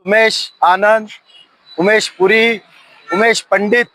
उमेश आनंद, उमेश पुरी, उमेश पंडित,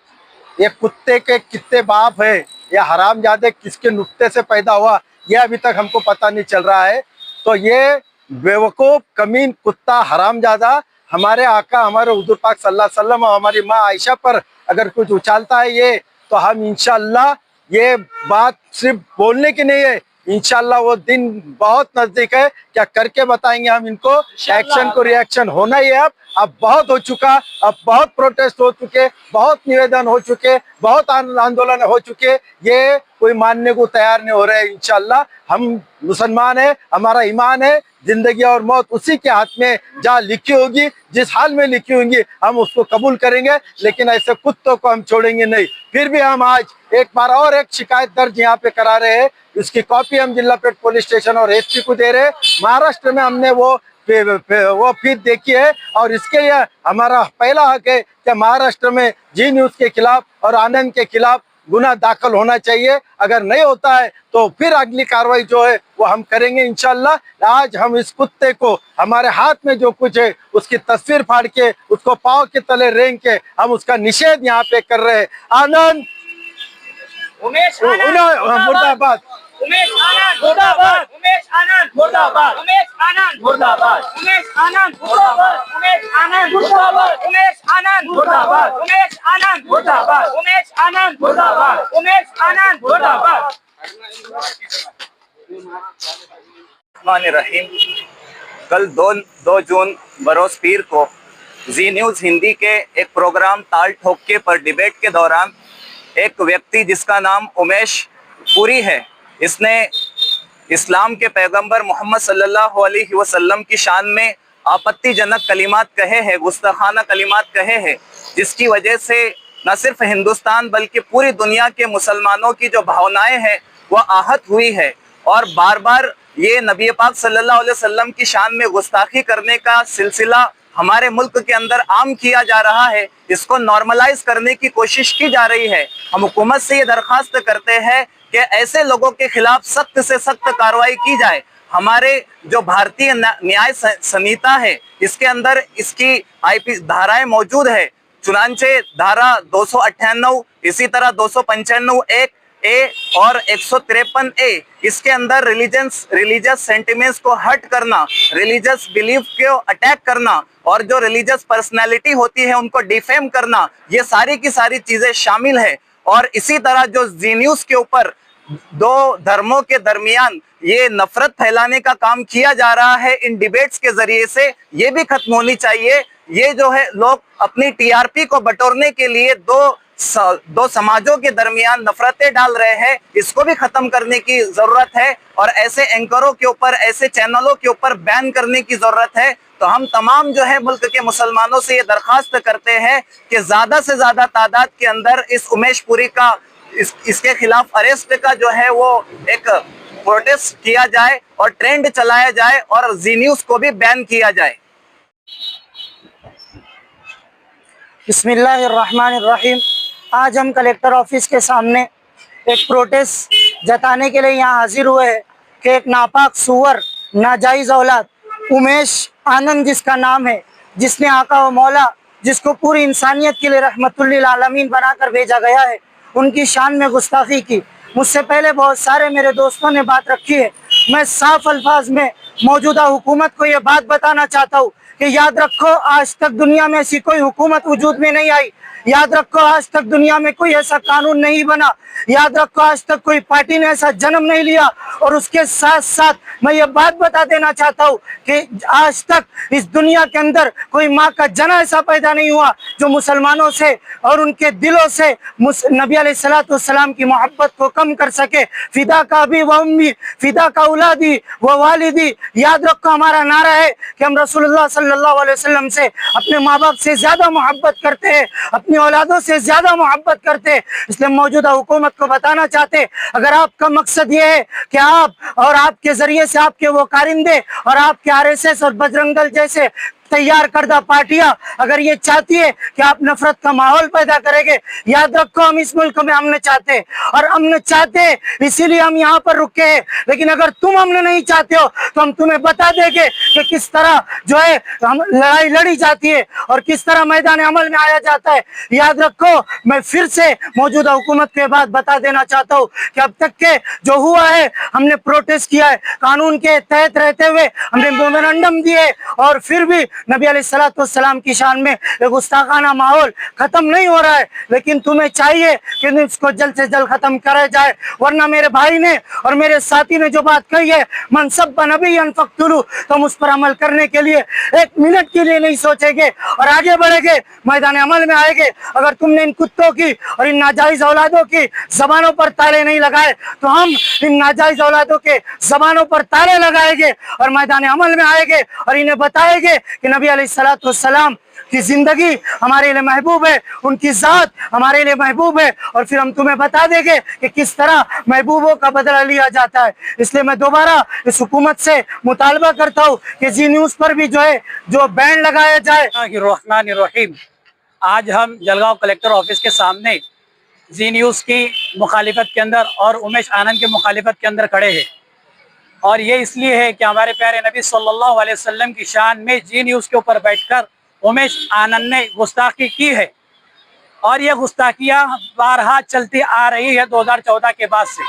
ये कुत्ते के कितने बाप है, ये हरामजादे किसके नुक्ते से पैदा हुआ ये अभी तक हमको पता नहीं चल रहा है। तो ये बेवकूफ़ कमीन कुत्ता हरामजादा हमारे आका हमारे हुजूर पाक सल्लल्लाहु अलैहि वसल्लम और हमारी माँ आयशा पर अगर कुछ उछालता है ये, तो हम इंशाअल्लाह, ये बात सिर्फ बोलने की नहीं है, इंशाअल्लाह वो दिन बहुत नजदीक है, क्या करके बताएंगे हम इनको। एक्शन को रिएक्शन होना ही है। अब बहुत हो चुका, अब बहुत प्रोटेस्ट हो चुके, बहुत निवेदन हो चुके, बहुत आंदोलन हो चुके, ये कोई मानने को तैयार नहीं हो रहे। इंशाअल्लाह हम मुसलमान है, हमारा ईमान है, जिंदगी और मौत उसी के हाथ में, जहाँ लिखी होगी, जिस हाल में लिखी होंगी हम उसको कबूल करेंगे, लेकिन ऐसे कुत्तों को हम छोड़ेंगे नहीं। फिर भी हम आज एक बार और एक शिकायत दर्ज यहाँ पे करा रहे हैं, उसकी कॉपी हम जिला पेट पुलिस स्टेशन और एसपी को दे रहे हैं। महाराष्ट्र में हमने वो फीड देखी है और इसके लिए हमारा पहला हक है कि महाराष्ट्र में जी न्यूज़ के खिलाफ और आनंद के खिलाफ गुना दाखिल होना चाहिए। अगर नहीं होता है तो फिर अगली कार्रवाई जो है वो हम करेंगे इंशाल्लाह। आज हम इस कुत्ते को, हमारे हाथ में जो कुछ है उसकी तस्वीर फाड़ के उसको पाँव के तले रेंग के हम उसका निषेध यहाँ पे कर रहे हैं। आनंद, उमेश आनंद मुर्दाबाद, उमेश आनंद मुर्दाबाद, उमेश आनंद मुर्दाबाद, उमेश आनंद मुर्दाबाद, उमेश आनंद मुर्दाबाद, उमेश आनंद मुर्दाबाद, उमेश आनंद मुर्दाबाद, उमेश आनंद मुर्दाबाद, उमेश आनंद मुर्दाबाद, उमेश आनंद मुर्दाबाद। रहीम, कल 2 जून बरोज पीर को जी न्यूज़ हिंदी के एक प्रोग्राम ताल ठोके पर डिबेट के दौरान एक व्यक्ति जिसका नाम उमेश पुरी है, इसने इस्लाम के पैगंबर मोहम्मद सल्लल्लाहु अलैहि वसल्लम की शान में आपत्तिजनक कलिमात कहे हैं, गुस्ताखाना कलिमात कहे हैं, जिसकी वजह से न सिर्फ हिंदुस्तान बल्कि पूरी दुनिया के मुसलमानों की जो भावनाएं हैं वह आहत हुई है। और बार बार ये नबी पाक सल्लल्लाहु अलैहि वसल्लम की शान में गुस्ताखी करने का सिलसिला हमारे मुल्क के अंदर आम किया जा रहा है, इसको नॉर्मलाइज करने की कोशिश की जा रही है। हम हुकूमत से ये दरख्वास्त करते हैं कि ऐसे लोगों के खिलाफ सख्त से सख्त कार्रवाई की जाए। हमारे जो भारतीय न्याय संहिता है इसके अंदर इसकी आईपी धाराएं मौजूद है, चुनांचे धारा 298, इसी तरह 295(1) ए और 153(a), इसके अंदर रिलीजियस सेंटिमेंट्स को हर्ट करना, रिलीजियस बिलीफ को अटैक करना और जो रिलीजियस पर्सनैलिटी होती है उनको डिफेम करना, ये सारी की सारी चीजें शामिल है। और इसी तरह जो जी न्यूज़ के ऊपर 2 धर्मों के दरमियान ये नफरत फैलाने का काम किया जा रहा है इन डिबेट्स के जरिए से, ये भी खत्म होनी चाहिए। ये जो है लोग अपनी टीआरपी को बटोरने के लिए दो समाजों के दरमियान नफरतें डाल रहे हैं, इसको भी खत्म करने की जरूरत है और ऐसे एंकरों के ऊपर, ऐसे चैनलों के ऊपर बैन करने की जरूरत है। तो हम तमाम जो है मुल्क के मुसलमानों से ये दरख्वास्त करते हैं कि ज़्यादा से ज़्यादा तादाद के अंदर इस उमेश पुरी का इसके खिलाफ अरेस्ट का जो है वो एक प्रोटेस्ट किया जाए और ट्रेंड चलाया जाए और जी न्यूज़ को भी बैन किया जाए। बिस्मिल्लाहिर्रहमानिर्रहीम। आज हम कलेक्टर ऑफिस के सामने एक प्रोटेस्ट जताने के लिए यहाँ हाजिर हुए हैं कि एक नापाक सुअर, नाजायज़ औलाद उमेश आनंद जिसका नाम है, जिसने आका व मौला, जिसको पूरी इंसानियत के लिए रहमतुल्लिल आलमीन बनाकर भेजा गया है, उनकी शान में गुस्ताखी की। मुझसे पहले बहुत सारे मेरे दोस्तों ने बात रखी है। मैं साफ अल्फाज में मौजूदा हुकूमत को ये बात बताना चाहता हूँ कि याद रखो, आज तक दुनिया में ऐसी कोई हुकूमत वजूद में नहीं आई। याद रखो, आज तक दुनिया में कोई ऐसा कानून नहीं बना। याद रखो, आज तक कोई पार्टी ने ऐसा जन्म नहीं लिया। और उसके साथ साथ मैं ये बात बता देना चाहता हूँ कि आज तक इस दुनिया के अंदर कोई माँ का जना ऐसा पैदा नहीं हुआ जो मुसलमानों से और उनके दिलों से नबी अलैहिस्सलाम की मोहब्बत को कम कर सके। फिदा का अभी व उम्मी, फिदा का औलादी व वालिदी। याद रखो, हमारा नारा है कि हम रसूलुल्लाह सल्लल्लाहु अलैहि वसल्लम से, अपने माँ बाप से ज्यादा मोहब्बत करते हैं, अपनी औलादों से ज्यादा मोहब्बत करते हैं। इसलिए मौजूदा हुकूमत को बताना चाहते, अगर आपका मकसद ये है कि आप और आपके जरिए से आपके वो कारिंदे और आपके आरएसएस और बजरंग दल जैसे तैयार करदा पार्टियां अगर ये चाहती है कि आप नफरत का माहौल पैदा करेंगे, याद रखो हम इस मुल्क में अमन चाहते हैं और अमन चाहते हैं, इसीलिए हम यहाँ पर रुके हैं। लेकिन अगर तुम अमन नहीं चाहते हो तो हम तुम्हें बता देंगे कि किस तरह जो है हम लड़ाई लड़ी जाती है और किस तरह मैदान अमल में आया जाता है। याद रखो, मैं फिर से मौजूदा हुकूमत के बाद बता देना चाहता हूँ कि अब तक के जो हुआ है, हमने प्रोटेस्ट किया है, कानून के तहत रहते हुए हमने मेमोरेंडम दिए और फिर भी नबी अलैहिस्सलाम की शान में एक गुस्ताखाना माहौल खत्म नहीं हो रहा है। लेकिन तुम्हें चाहिए कि इसको जल्द से जल्द खत्म करा जाए, वरना मेरे भाई ने और मेरे साथी ने जो बात कही है, मनसब नबी अनफक्तुलू, तो हम उस पर अमल करने के लिए एक मिनट के लिए नहीं सोचेंगे और आगे बढ़ेंगे, मैदान अमल में आएंगे। अगर तुमने इन कुत्तों की और इन नाजायज औलादों की जबानों पर ताले नहीं लगाए तो हम इन नाजायज औलादों के जबानों पर ताले लगाएंगे और मैदान अमल में आएंगे और इन्हें बताएंगे कि नबी अलैहिस्सलाम की जिंदगी हमारे लिए महबूब है, उनकी जात हमारे लिए महबूब है और फिर हम तुम्हें बता देंगे कि किस तरह महबूबों का बदला लिया जाता है। इसलिए मैं दोबारा इस हुकूमत से मुतालबा करता हूँ कि जी न्यूज़ पर भी जो है जो बैन लगाया जाए। रहमानिर्रहीम, आज हम जलगांव कलेक्टर ऑफिस के सामने जी न्यूज़ की मुखालिफत के अंदर और उमेश आनंद की मुखालिफत के अंदर खड़े हैं और ये इसलिए है कि हमारे प्यारे नबी सल्लल्लाहु अलैहि वसल्लम की शान में जी न्यूज़ के ऊपर बैठकर उमेश आनंद ने गुस्ताखी की है और ये गुस्ताखियाँ बारहा चलती आ रही है 2014 के बाद से।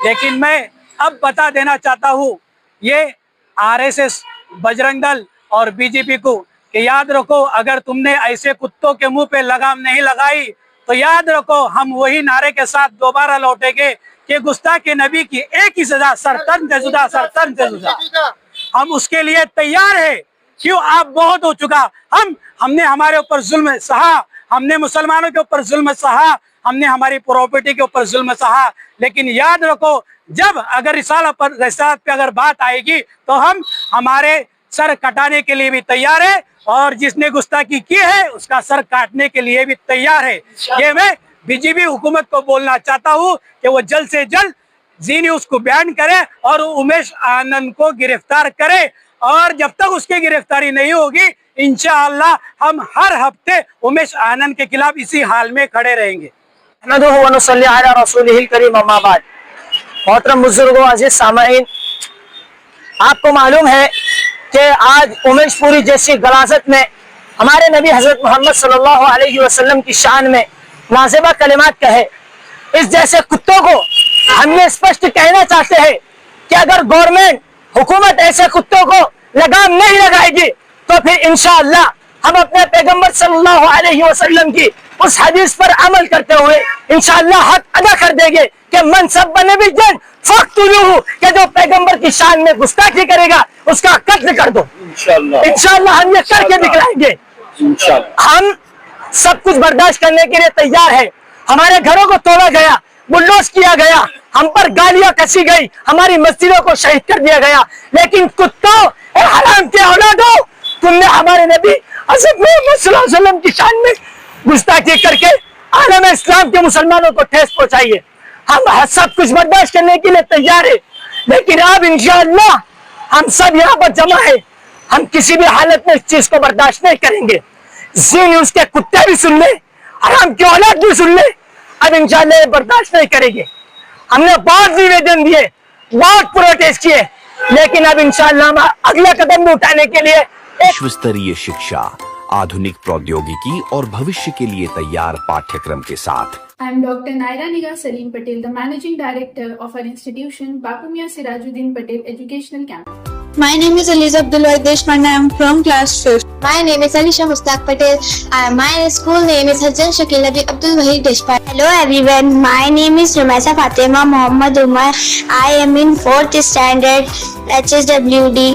लेकिन मैं अब बता देना चाहता हूँ ये आरएसएस, बजरंग दल और बीजेपी को कि याद रखो, अगर तुमने ऐसे कुत्तों के मुंह पे लगाम नहीं लगाई तो याद रखो हम वही नारे के साथ दोबारा लौटेंगे कि गुस्ताखी नबी की एक ही सजा, सरतन से जुदा, सरतन से जुदा। हम उसके लिए तैयार है। क्यों, आप बहुत हो चुका, हमने हमारे ऊपर जुल्म सहा, हमने मुसलमानों के ऊपर जुल्म सहा, हमने हमारी प्रॉपर्टी के ऊपर जुल्म सहा। लेकिन याद रखो, जब अगर रिसालत पे अगर बात आएगी तो हम हमारे सर कटाने के लिए भी तैयार है और जिसने गुस्ताखी की है उसका सर काटने के लिए भी तैयार है। ये मैं बीजेपी हुकूमत को बोलना चाहता हूँ कि वो जल्द से जल्द जी न्यूज़ को बैन करे और उमेश आनंद को गिरफ्तार करे और जब तक उसकी गिरफ्तारी नहीं होगी इंशाअल्लाह हम हर हफ्ते उमेश आनंद के खिलाफ इसी हाल में खड़े रहेंगे। मोहतरम बुजुर्गों, अजीज सामाईन, आपको मालूम है कि आज उमेश पुरी जैसी गलाजत में हमारे नबी हजरत मोहम्मद सल्लल्लाहु अलैहि वसल्लम की शान में नाज़िबा कलिमात कहे। इस जैसे कुत्तों को हम ये स्पष्ट कहना चाहते हैं कि अगर गवर्नमेंट, हुकूमत ऐसे कुत्तों को लगाम नहीं लगाएगी तो फिर इंशाअल्लाह हम अपने पैगंबर सल्लल्लाहु अलैहि वसल्लम की उस हदीस पर अमल करते हुए इंशाअल्लाह हक अदा कर देंगे कि मन सब बने भी जन फख्तुलूहु, कि जो पैगंबर की शान में गुस्ताखी करेगा उसका कत्ल कर दो। इंशाअल्लाह हम ये करके दिखलाएंगे। हम सब कुछ बर्दाश्त करने के लिए तैयार है। हमारे घरों को तोड़ा गया, बुलडोज किया गया, हम पर गालियां कसी गई, हमारी मस्जिदों को शहीद कर दिया गया, लेकिन कुत्तों और हराम के औलादों, तुमने हमारे नबी हज़रत मोहम्मद सल्लल्लाहु अलैहि वसल्लम की शान में गुस्ताखी करके आलम इस्लाम के मुसलमानों को ठेस पहुंचाई है। हम सब कुछ बर्दाश्त करने के लिए तैयार है, लेकिन अब इंशाअल्लाह हम सब यहाँ पर जमा है, हम किसी भी हालत में इस चीज को बर्दाश्त नहीं करेंगे। जी न्यूज़ के कुत्ते भी सुन ले, हराम की औलाद भी सुन ले, अब इंशाअल्लाह बर्दाश्त नहीं करेंगे। हमने बहुत निवेदन दिए, बहुत प्रोटेस्ट किए, लेकिन अब इंशाअल्लाह हम अगला कदम भी उठाने के लिए विश्व स्तरीय शिक्षा, आधुनिक प्रौद्योगिकी और भविष्य के लिए तैयार पाठ्यक्रम के साथ। I am Dr. Naira Nigar Salim Patel, the Managing Director of our institution, Bapu Mia Sirajuddin Patel Educational Campus. My name is Eliza Abdulwahid Deshpande. I am from class 5th. My name is Alisha Mustaq Patel. My school name is Hajjan Shakil Nabi Abdul Wahid Deshpande. Hello everyone, my name is Rumaisa Fatima Muhammad Umar. I am in 4th standard HSWD.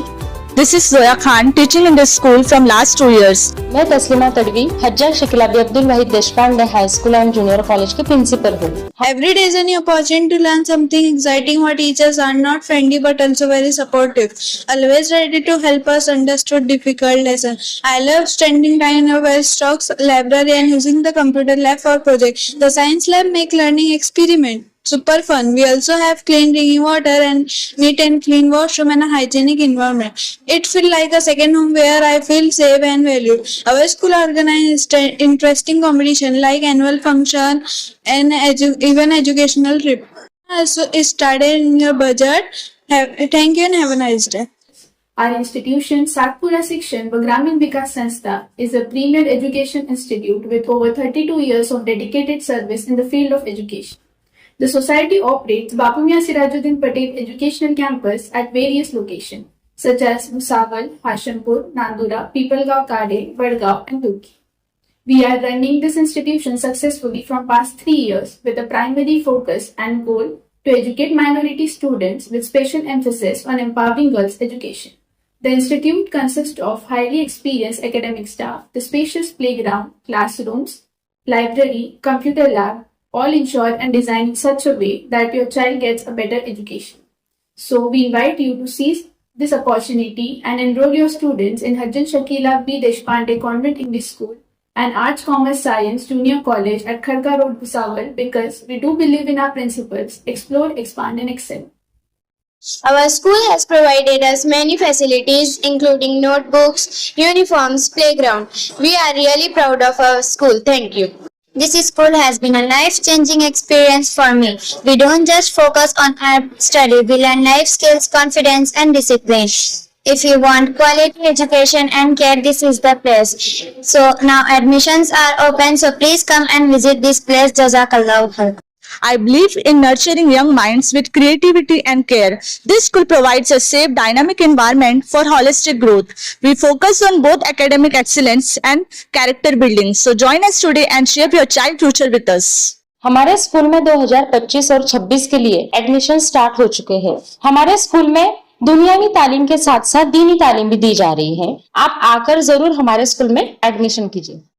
This is Zoya Khan, teaching in this school from last 2 years. मैं Taslima Tadvi Hajjaj Shakeel Abi Abdul Wahid Deshpande high school and junior college के principal हूँ। Every day is an opportunity to learn something exciting. Our teachers are not friendly but also very supportive. Always ready to help us understand difficult lessons. I love spending time in our stocks library and using the computer lab for projects. The science lab make learning experiment. super fun. We also have clean drinking water and neat and clean washroom and a hygienic environment. It feels like a second home where I feel safe and valued. Our school organized interesting competition like annual function and even educational trip. So it started in your budget. Thank you and have a nice day. Our institution, Satpura Shikshan व Gramin Vikas Sanstha, is a premier education institute with over 32 years of dedicated service in the field of education. The society operates Bapu Mian Sirajuddin Patel Educational Campus at various locations, such as Bhusawal, Hashampur, Nandura, Pipalgaon Kade, Vadgaon, and Turki. We are running this institution successfully from past 3 years with a primary focus and goal to educate minority students with special emphasis on empowering girls' education. The institute consists of highly experienced academic staff, the spacious playground, classrooms, library, computer lab, all ensured and designed in such a way that your child gets a better education. So we invite you to seize this opportunity and enroll your students in Hajjan Shakila B. Deshpande Convent English School and Arts Commerce Science Junior College at Kharga Road, Bhusawal, because we do believe in our principles: explore, expand and excel. Our school has provided us many facilities including notebooks, uniforms, playground. We are really proud of our school. Thank you. This school has been a life-changing experience for me. We don't just focus on our study, we learn life skills, confidence and discipline. If you want quality education and care, this is the place. So now admissions are open, so please come and visit this place. Jazakallahu khair. I believe in nurturing young minds with creativity and care. This school provides a safe, dynamic environment for holistic growth. We focus on both academic excellence and character building. So join us today and shape your child future with us. हमारे school में 2025 और 26 के लिए admission start हो चुके हैं। हमारे school में दुनियावी तालीम के साथ साथ दीनी तालीम भी दी जा रही है। आप आकर जरूर हमारे स्कूल में एडमिशन कीजिए।